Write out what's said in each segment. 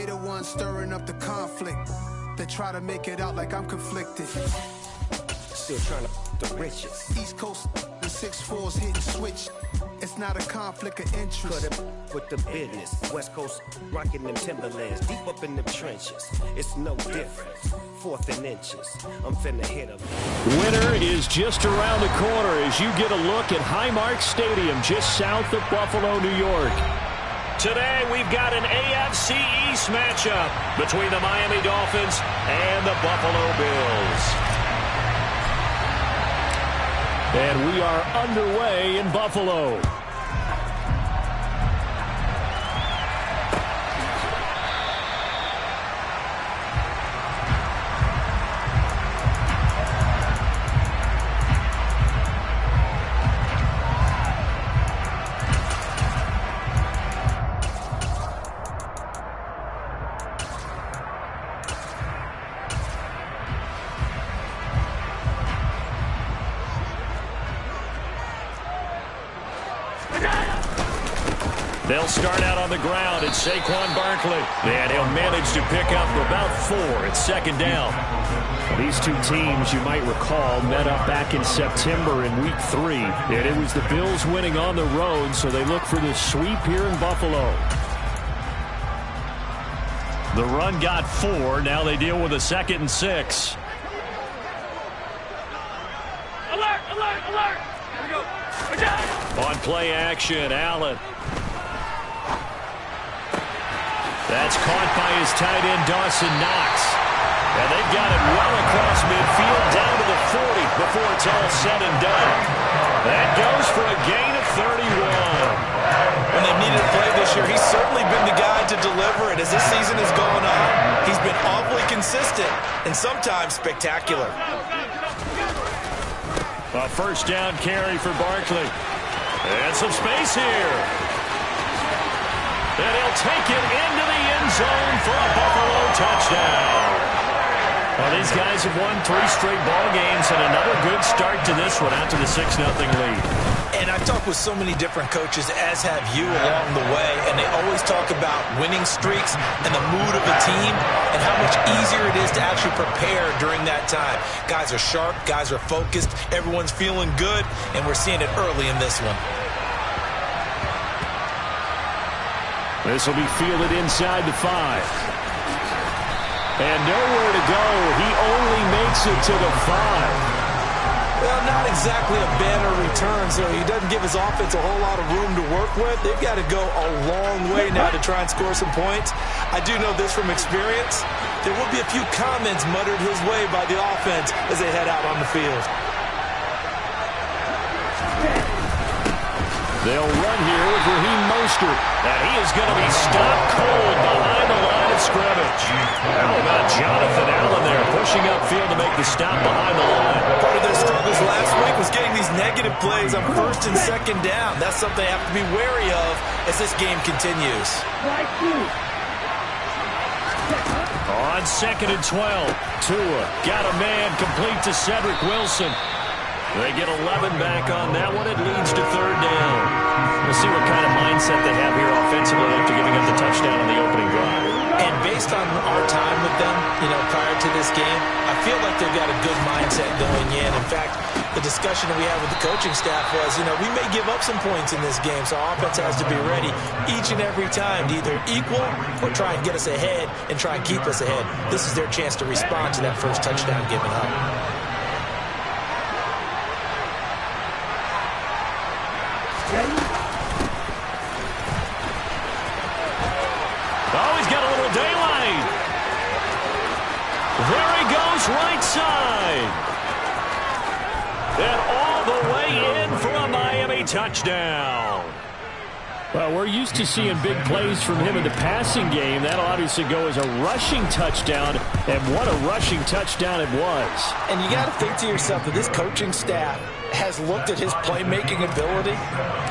They the ones stirring up the conflict. They try to make it out like I'm conflicted. Still trying to the riches. East Coast, the 6'4s hitting switch. It's not a conflict of interest. Cut it with the business. West Coast rocking them Timberlands. Deep up in them trenches. It's no different. 4th and inches. I'm finna hit them. Winter is just around the corner as you get a look at Highmark Stadium just south of Buffalo, New York. Today we've got an AFC East matchup between the Miami Dolphins and the Buffalo Bills. And we are underway in Buffalo. They'll start out on the ground. It's Saquon Barkley. And he'll manage to pick up about 4 at 2nd down. These two teams, you might recall, met up back in September in Week 3. And it was the Bills winning on the road, so they look for the sweep here in Buffalo. The run got 4. Now they deal with a 2nd and 6. Alert! Alert! Alert! Here we go. On play action, Allen. That's caught by his tight end, Dawson Knox. And they've got it well across midfield down to the 40 before it's all said and done. That goes for a gain of 31. When they've needed a play this year, he's certainly been the guy to deliver it. As this season has gone on, he's been awfully consistent and sometimes spectacular. A 1st down carry for Barkley. And some space here. And he'll take it into the end zone for a Buffalo touchdown. Well, these guys have won 3 straight ball games and another good start to this one out to the 6-0 lead. And I've talked with so many different coaches, as have you, along the way, and they always talk about winning streaks and the mood of a team and how much easier it is to actually prepare during that time. Guys are sharp, guys are focused, everyone's feeling good, and we're seeing it early in this one. This will be fielded inside the 5. And nowhere to go. He only makes it to the 5. Well, not exactly a banner return, so he doesn't give his offense a whole lot of room to work with. They've got to go a long way now to try and score some points. I do know this from experience. There will be a few comments muttered his way by the offense as they head out on the field. They'll run here with Raheem Mostert. And he is going to be stopped cold behind the line of scrimmage. How about Jonathan Allen there pushing upfield to make the stop behind the line? Part of their struggles last week was getting these negative plays on 1st and 2nd down. That's something they have to be wary of as this game continues. On 2nd and 12, Tua got a man complete to Cedric Wilson. They get 11 back on that one. It leads to 3rd down. We'll see what kind of mindset they have here offensively after giving up the touchdown on the opening drive. And based on our time with them, prior to this game, I feel like they've got a good mindset going in. In fact, the discussion that we had with the coaching staff was, we may give up some points in this game, so our offense has to be ready each and every time to either equal or try and get us ahead and try and keep us ahead. This is their chance to respond to that first touchdown given up. Oh, he's got a little daylight. There he goes, right side. And all the way in for a Miami touchdown. Well, we're used to seeing big plays from him in the passing game. That'll obviously go as a rushing touchdown, and what a rushing touchdown it was. And you got to think to yourself that this coaching staff has looked at his playmaking ability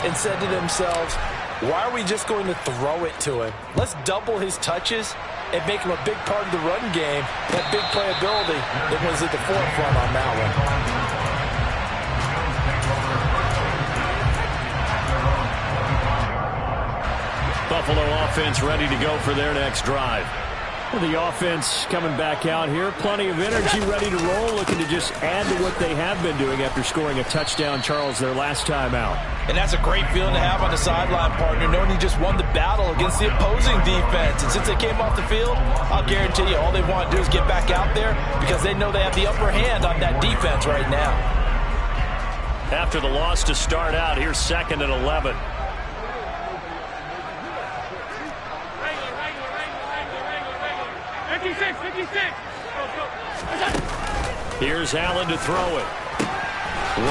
and said to themselves, why are we just going to throw it to him? Let's double his touches and make him a big part of the run game. That big playability, it was at the forefront on that one. Buffalo offense ready to go for their next drive. Well, the offense coming back out here. Plenty of energy, ready to roll, looking to just add to what they have been doing after scoring a touchdown, Charles, their last time out. And that's a great feeling to have on the sideline, partner, knowing you just won the battle against the opposing defense. And since they came off the field, I'll guarantee you all they want to do is get back out there because they know they have the upper hand on that defense right now. After the loss to start out, here's 2nd and 11. Here's Allen to throw it.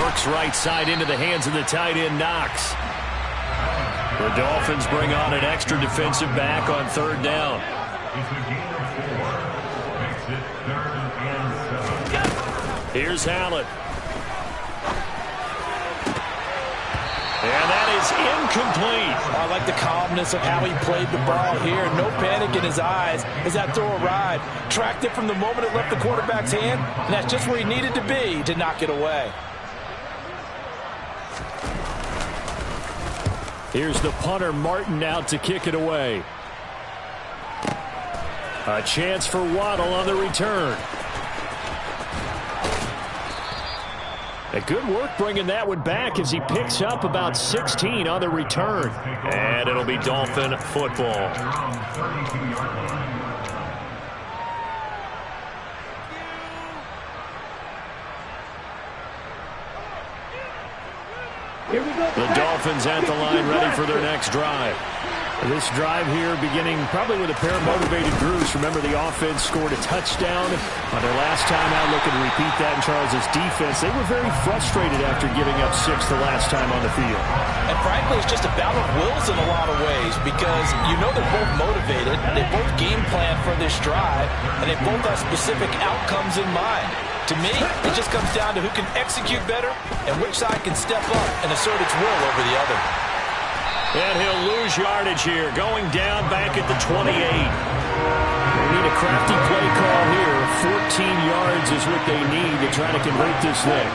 Works right side into the hands of the tight end, Knox. The Dolphins bring on an extra defensive back on 3rd down. Here's Allen. And that is incomplete. I like the calmness of how he played the ball here. No panic in his eyes as that throw arrived. Tracked it from the moment it left the quarterback's hand, and that's just where he needed to be to knock it away. Here's the punter, Martin, out to kick it away. A chance for Waddle on the return. A good work bringing that one back as he picks up about 16 on the return. And it'll be Dolphin football. The Dolphins at the line ready for their next drive. This drive here beginning probably with a pair of motivated Drews. Remember, the offense scored a touchdown on their last time out. Looking to repeat that in Charles's defense. They were very frustrated after giving up 6 the last time on the field. And frankly, it's just a battle of wills in a lot of ways because you know they're both motivated. They both game plan for this drive, and they both have specific outcomes in mind. To me, it just comes down to who can execute better and which side can step up and assert its will over the other. And he'll lose yardage here, going down back at the 28. They need a crafty play call here. 14 yards is what they need to try to convert this thing.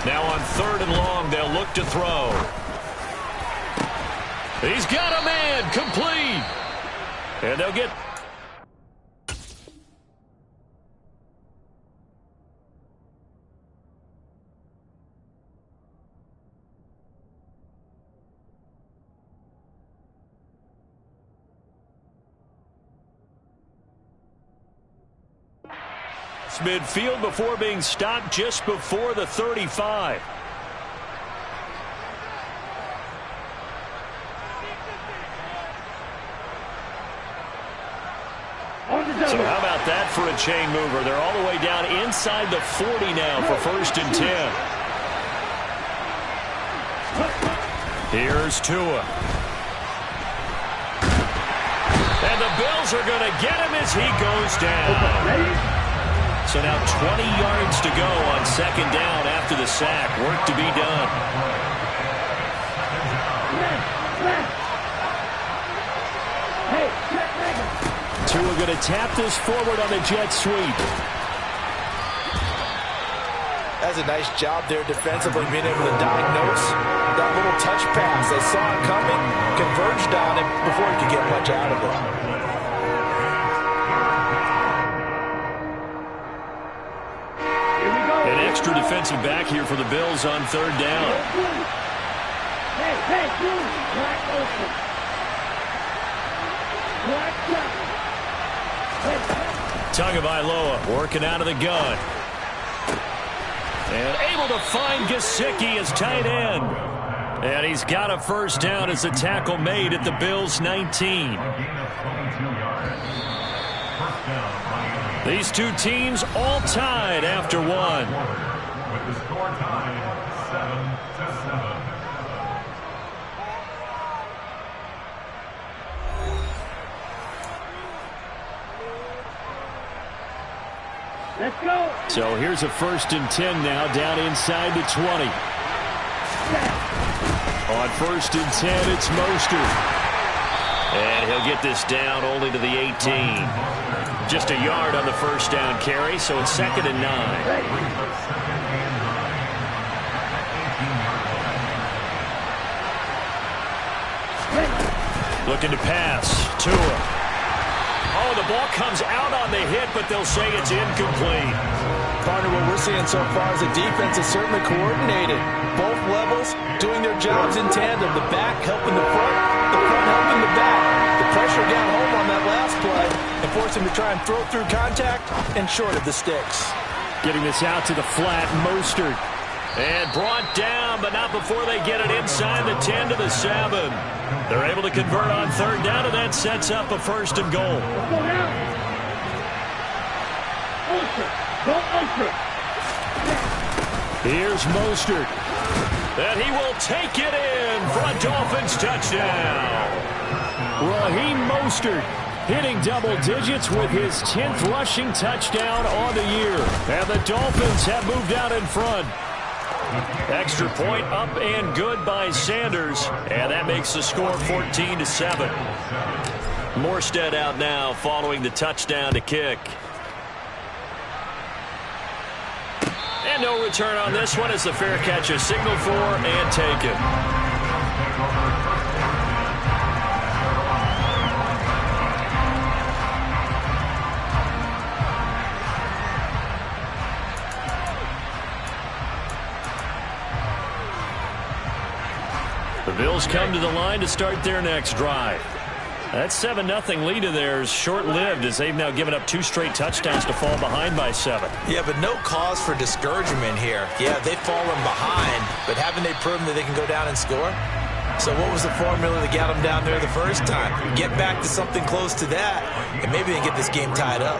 Now on 3rd and long, they'll look to throw. He's got a man, complete. And they'll get... midfield before being stopped just before the 35. So how about that for a chain mover? They're all the way down inside the 40 now for 1st and 10. Here's Tua. And the Bills are going to get him as he goes down. So now 20 yards to go on 2nd down after the sack. Work to be done. Tua going to tap this forward on the jet sweep. That's a nice job there defensively, being able to diagnose that little touch pass. They saw it coming, converged on it before he could get much out of it. Extra defensive back here for the Bills on 3rd down. Tagovailoa working out of the gun. And able to find Gesicki as tight end. And he's got a 1st down as the tackle made at the Bills' 19. These two teams all tied after one. With the score tied 7-7. Let's go. So here's a 1st and 10 now, down inside the 20. On 1st and 10, it's Mostert. And he'll get this down only to the 18. just a yard on the first down carry, so it's 2nd and 9. Looking to pass. Tua. Oh, the ball comes out on the hit, but they'll say it's incomplete. Partner, what we're seeing so far is the defense is certainly coordinated. Both levels doing their jobs in tandem. The back helping the front helping the back. The pressure got home on that last play and forced him to try and throw through contact and short of the sticks. Getting this out to the flat, Mostert. And brought down, but not before they get it inside the 10 to the 7. They're able to convert on 3rd down, and that sets up a 1st and goal. Here's Mostert. And he will take it in for a Dolphins touchdown. Raheem Mostert hitting double digits with his 10th rushing touchdown on the year. And the Dolphins have moved out in front. Extra point up and good by Sanders. And that makes the score 14-7. Morstead out now following the touchdown to kick. And no return on this one as the fair catch is signaled for and taken. The Bills come to the line to start their next drive. That 7-0 lead of theirs short-lived as they've now given up 2 straight touchdowns to fall behind by 7. Yeah, but no cause for discouragement here. Yeah, they've fallen behind, but haven't they proven that they can go down and score? So what was the formula that got them down there the first time? Get back to something close to that, and maybe they get this game tied up.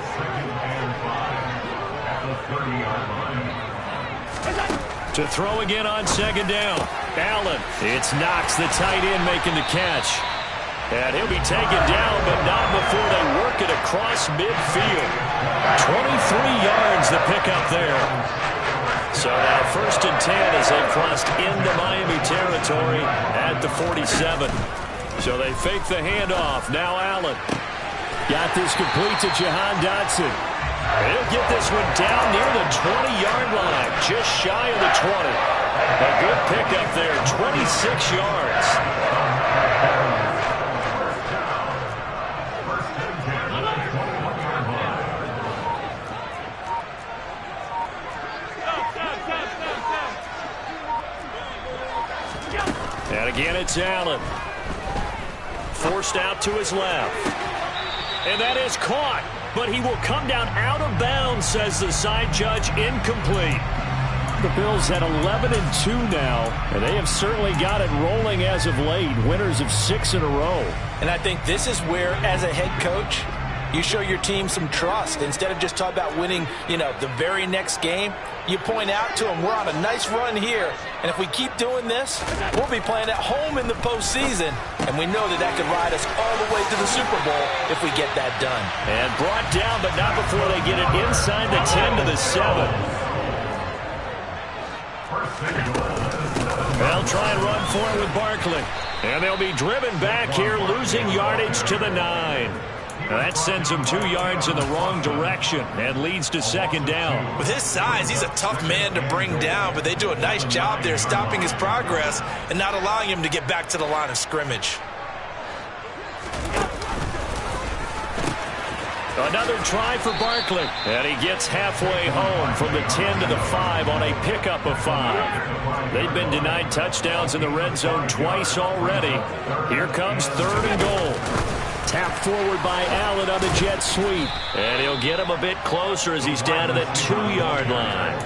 To throw again on 2nd down. Allen. It's Knox, the tight end, making the catch. And he'll be taken down, but not before they work it across midfield. 23 yards the pickup there. So now 1st and 10 as they've crossed into Miami territory at the 47. So they fake the handoff. Now Allen. Got this complete to Jahan Dotson. He'll get this one down near the 20-yard line, just shy of the 20. A good pickup there, 26 yards. And again, it's Allen. Forced out to his left. And that is caught. But he will come down out of bounds, says the side judge, incomplete. The Bills at 11-2 now, and they have certainly got it rolling as of late, winners of 6 in a row. And I think this is where, as a head coach, you show your team some trust. Instead of just talking about winning, the very next game, you point out to them, we're on a nice run here, and if we keep doing this, we'll be playing at home in the postseason, and we know that could ride us all the way to the Super Bowl if we get that done. And brought down, but not before they get it inside the 10 to the 7. They'll try and run for it with Barkley. And they'll be driven back here, losing yardage to the 9. Now that sends him 2 yards in the wrong direction and leads to 2nd down. With his size, he's a tough man to bring down, but they do a nice job there stopping his progress and not allowing him to get back to the line of scrimmage. Another try for Barkley. And he gets halfway home from the 10 to the 5 on a pickup of 5. They've been denied touchdowns in the red zone twice already. Here comes 3rd and goal. Tapped forward by Allen on the jet sweep. And he'll get him a bit closer as he's down to the 2-yard line.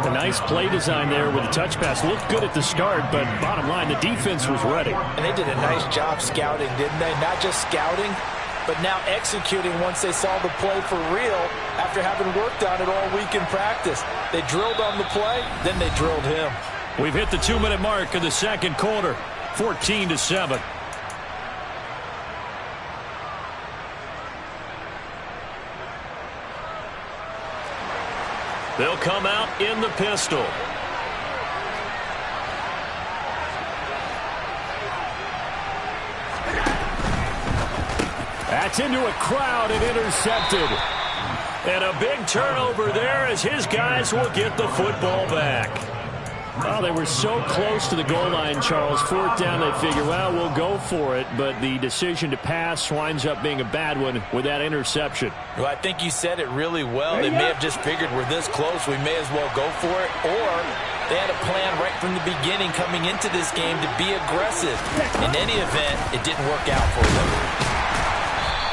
A nice play design there with the touch pass. Looked good at the start, but bottom line, the defense was ready. And they did a nice job scouting, didn't they? Not just scouting, but now executing once they saw the play for real after having worked on it all week in practice. They drilled on the play, then they drilled him. We've hit the 2-minute mark of the 2nd quarter, 14-7. They'll come out in the pistol. That's into a crowd and intercepted. And a big turnover there as his guys will get the football back. Well, they were so close to the goal line, Charles. 4th down, they figure, well, we'll go for it. But the decision to pass winds up being a bad one with that interception. Well, I think you said it really well. They may have just figured we're this close, we may as well go for it. Or they had a plan right from the beginning coming into this game to be aggressive. In any event, it didn't work out for them.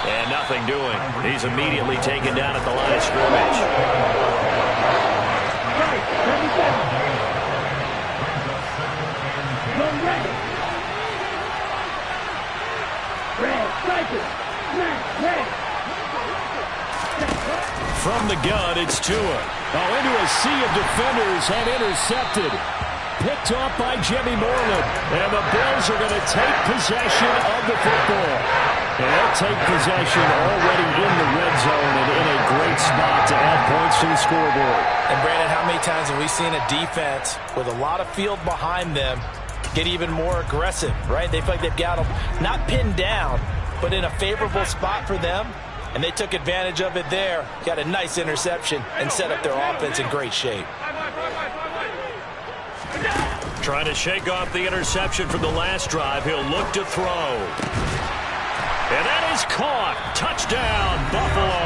And nothing doing. He's immediately taken down at the line of scrimmage. From the gun, it's Tua. Oh, into a sea of defenders and intercepted. Picked off by Jimmy Moreland. And the Bills are going to take possession of the football. And they'll take possession already in the red zone and in a great spot to add points to the scoreboard. And, Brandon, how many times have we seen a defense with a lot of field behind them get even more aggressive, right? They feel like they've got them not pinned down, but in a favorable spot for them. And they took advantage of it there, got a nice interception, and set up their offense in great shape. Trying to shake off the interception from the last drive. He'll look to throw. And that is caught. Touchdown, Buffalo.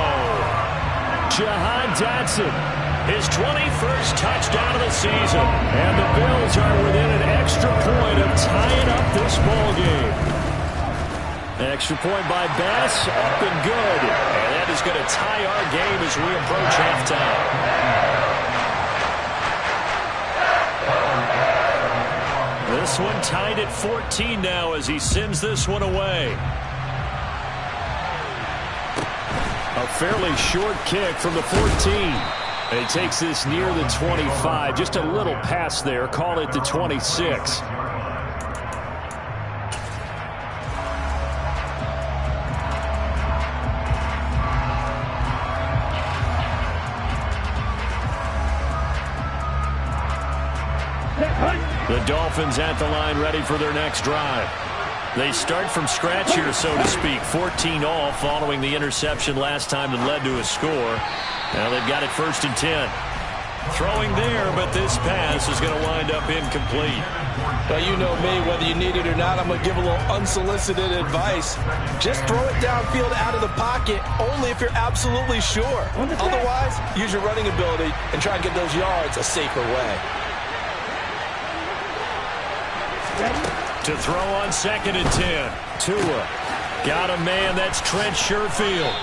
Jahan Dotson, his 21st touchdown of the season. And the Bills are within an extra point of tying up this ball game. Extra point by Bass, up and good. And that is going to tie our game as we approach halftime. This one tied at 14 now as he sends this one away. A fairly short kick from the 14. And he takes this near the 25. Just a little pass there. Call it the 26. The Dolphins at the line ready for their next drive. They start from scratch here, so to speak. 14 all following the interception last time that led to a score. Now they've got it 1st and 10. Throwing there, but this pass is going to wind up incomplete. Well, you know me, whether you need it or not, I'm going to give a little unsolicited advice. Just throw it downfield out of the pocket, only if you're absolutely sure. Otherwise, use your running ability and try and get those yards a safer way. To throw on 2nd and 10. Tua got a man. That's Trent Sherfield.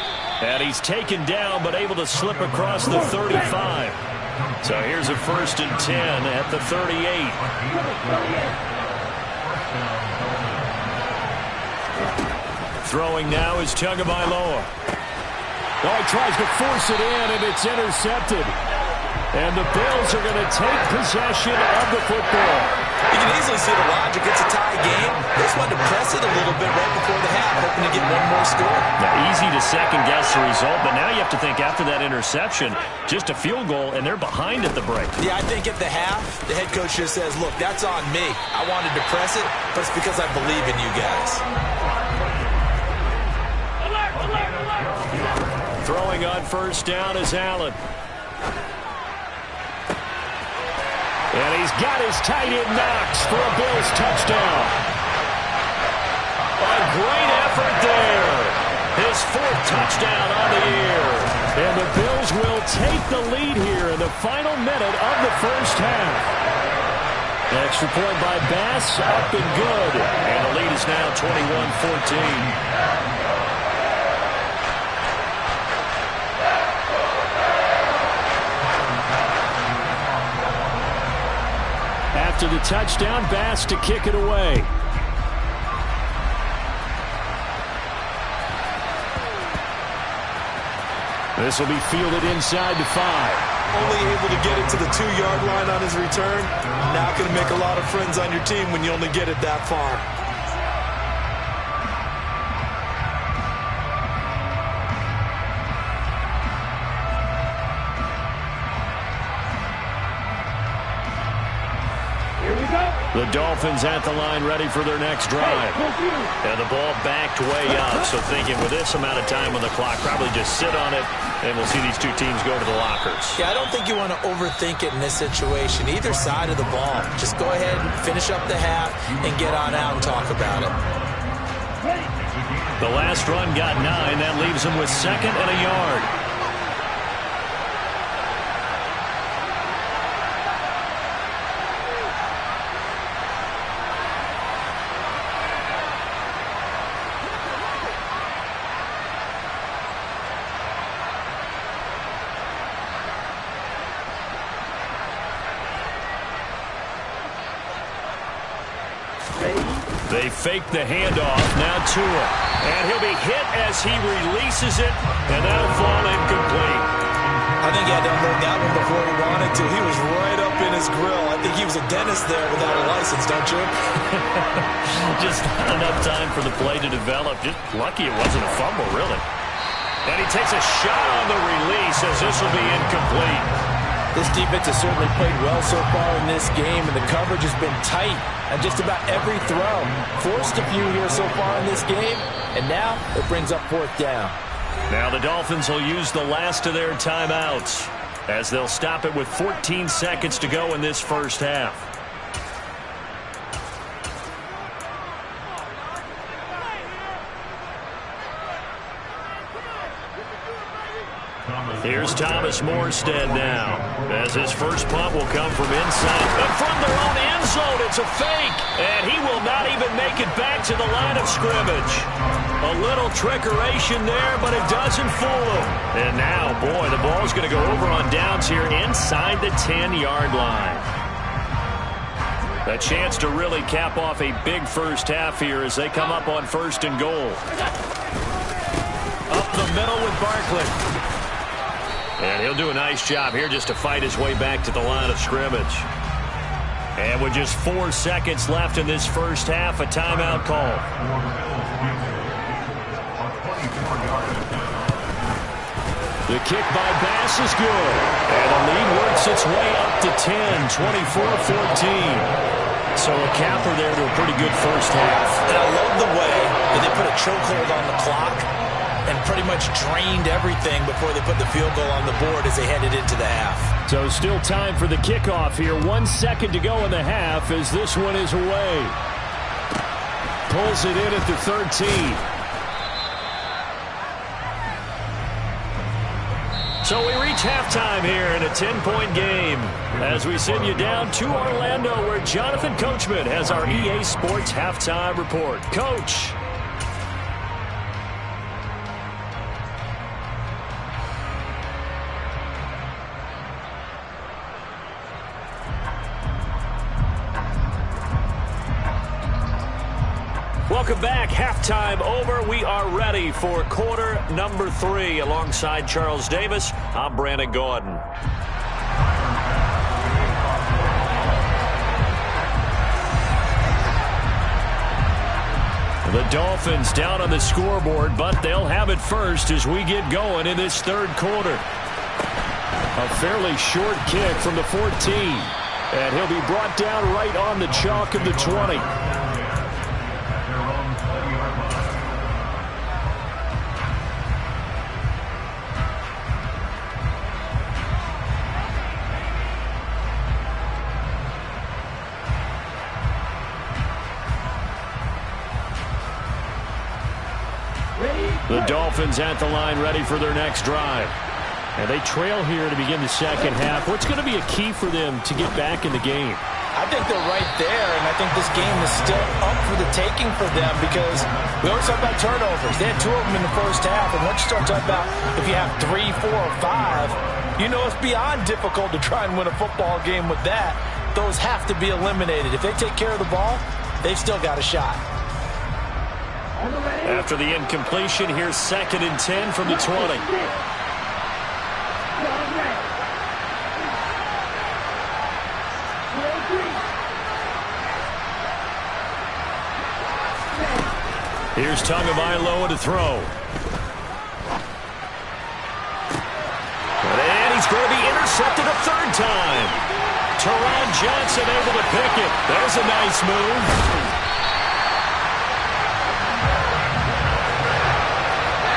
And he's taken down but able to slip across the 35. So here's a 1st and 10 at the 38. Throwing now is Tagovailoa. Oh, he tries to force it in, and it's intercepted. And the Bills are going to take possession of the football. You can easily see the logic. It's a tie game. They just wanted to press it a little bit right before the half, hoping to get one more score. Now, easy to second-guess the result, but now you have to think after that interception, just a field goal, and they're behind at the break. Yeah, I think at the half, the head coach just says, look, that's on me. I wanted to press it, but it's because I believe in you guys. Alert, alert, alert. Throwing on 1st down is Allen. And he's got his tight end Knox for a Bills touchdown. A great effort there. His 4th touchdown on the year. And the Bills will take the lead here in the final minute of the 1st half. Extra point by Bass, up and good. And the lead is now 21-14. After the touchdown, Bass to kick it away. This will be fielded inside the 5. Only able to get it to the 2-yard line on his return. Not going to make a lot of friends on your team when you only get it that far. Here we go. The Dolphins at the line ready for their next drive. And the ball backed way up. So thinking with this amount of time on the clock, probably just sit on it, and we'll see these two teams go to the lockers. Yeah, I don't think you want to overthink it in this situation. Either side of the ball. Just go ahead and finish up the half and get on out and talk about it. The last run got 9. That leaves them with 2nd and a yard. They fake the handoff. Now Tua. And he'll be hit as he releases it, and that'll fall incomplete. I think he had to unload that one before he wanted to. He was right up in his grill. I think he was a dentist there without a license, don't you? Just not enough time for the play to develop. Just lucky it wasn't a fumble, really. And he takes a shot on the release as this will be incomplete. This defense has certainly played well so far in this game, and the coverage has been tight on just about every throw. Forced a few here so far in this game, and now it brings up 4th down. Now the Dolphins will use the last of their timeouts as they'll stop it with 14 seconds to go in this first half. Here's Thomas Morstead now, as his first punt will come from inside. And from their own end zone, it's a fake. And he will not even make it back to the line of scrimmage. A little trickeration there, but it doesn't fool him. And now, boy, the ball's going to go over on downs here inside the 10-yard line. A chance to really cap off a big first half here as they come up on 1st and goal. Up the middle with Barkley. And he'll do a nice job here just to fight his way back to the line of scrimmage. And with just 4 seconds left in this first half, a timeout call. The kick by Bass is good. And the lead works its way up to 10, 24-14. So a capper there to a pretty good first half. And I love the way that they put a chokehold on the clock and pretty much drained everything before they put the field goal on the board as they headed into the half. So still time for the kickoff here. 1 second to go in the half as this one is away. Pulls it in at the 13. So we reach halftime here in a 10-point game as we send you down to Orlando where Jonathan Coachman has our EA Sports halftime report. Coach. Welcome back. Halftime over. We are ready for quarter number 3. Alongside Charles Davis, I'm Brandon Gordon. The Dolphins down on the scoreboard, but they'll have it first as we get going in this third quarter. A fairly short kick from the 14. And he'll be brought down right on the chalk of the 20. The Dolphins at the line ready for their next drive. And they trail here to begin the second half. What's going to be a key for them to get back in the game? I think they're right there, and I think this game is still up for the taking for them because we always talk about turnovers. They had 2 of them in the first half, and once you start talking about if you have 3, 4, or 5, you know it's beyond difficult to try and win a football game with that. Those have to be eliminated. If they take care of the ball, they've still got a shot. After the incompletion, here's 2nd and 10 from the 20. Here's Tagovailoa to throw. And he's going to be intercepted a 3rd time. Teron Johnson able to pick it. There's a nice move.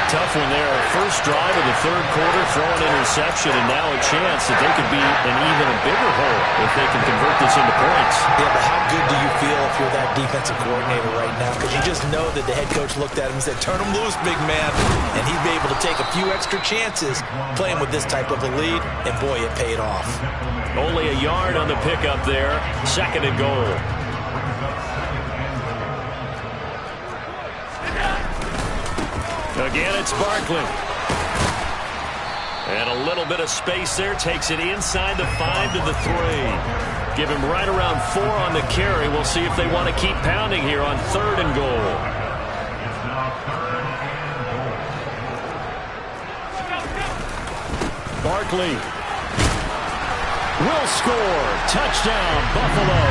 Tough one there. First drive of the third quarter, throw an interception, and now a chance that they could be in even a bigger hole if they can convert this into points. Yeah, but how good do you feel if you're that defensive coordinator right now? Because you just know that the head coach looked at him and said, turn him loose, big man. And he'd be able to take a few extra chances playing with this type of a lead, and boy, it paid off. Only a yard on the pickup there. Second and goal. Again, it's Barkley. And a little bit of space there. Takes it inside the 5 to the 3. Give him right around 4 on the carry. We'll see if they want to keep pounding here on 3rd and goal. Barkley will score. Touchdown, Buffalo.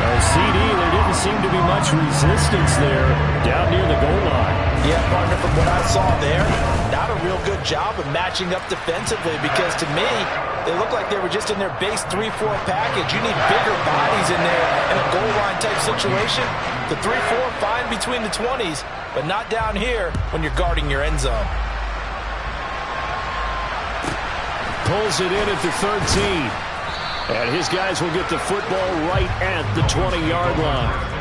CD, there didn't seem to be much resistance there down near the goal line. Yeah, partner, from what I saw there, not a real good job of matching up defensively, because to me, they looked like they were just in their base 3-4 package. You need bigger bodies in there in a goal line type situation. The 3-4, fine between the 20s, but not down here when you're guarding your end zone. Pulls it in at the 13. And his guys will get the football right at the 20-yard line.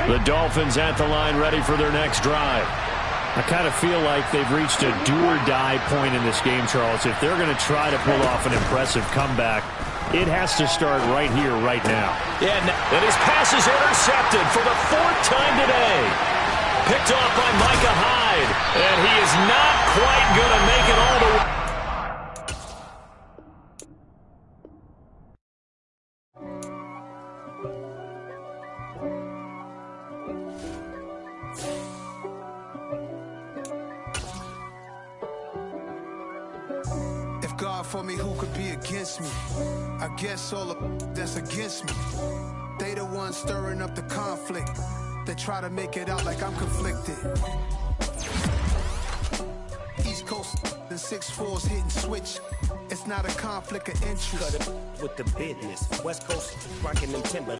The Dolphins at the line, ready for their next drive. I kind of feel like they've reached a do-or-die point in this game, Charles. If they're going to try to pull off an impressive comeback, it has to start right here, right now. Yeah, and his pass is intercepted for the 4th time today. Picked off by Micah Hyde, and he is not quite going to make it all the way. For me, who could be against me? I guess all of that's against me. They the ones stirring up the conflict. They try to make it out like I'm conflicted. East Coast and 6'4's hitting switch. It's not a conflict of interest. Cut it with the business. West Coast rocking them timber.